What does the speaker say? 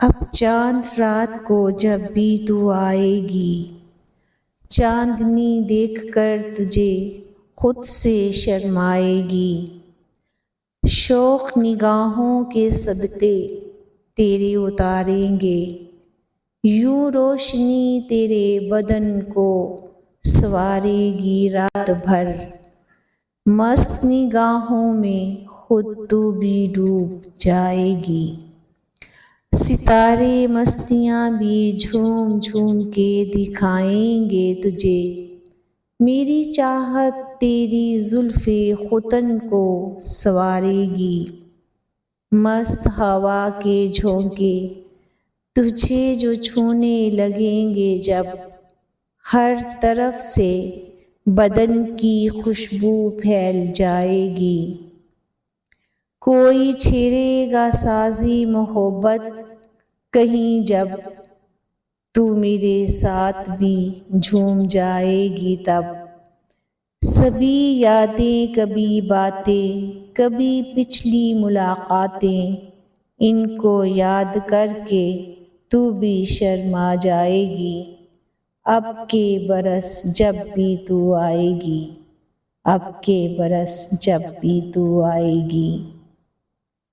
اب چاند رات کو جب بھی تو آئے گی، چاندنی دیکھ کر تجھے خود سے شرمائے گی۔ شوق نگاہوں کے صدقے تیرے اتاریں گے، یوں روشنی تیرے بدن کو سنوارے گی رات بھر۔ مست نگاہوں میں خود تو بھی ڈوب جائے گی، ستارے مستیاں بھی جھوم جھوم کے دکھائیں گے تجھے۔ میری چاہت تیری زلف ختن کو سنوارے گی، مست ہوا کے جھونکے تجھے جو چھونے لگیں گے جب، ہر طرف سے بدن کی خوشبو پھیل جائے گی۔ کوئی چھیڑے گا سازی محبت کہیں جب، تو میرے ساتھ بھی جھوم جائے گی تب۔ سبھی یادیں کبھی باتیں کبھی پچھلی ملاقاتیں، ان کو یاد کر کے تو بھی شرما جائے گی۔ اب کے برس جب بھی تو آئے گی، اب کے برس جب بھی تو آئے گی۔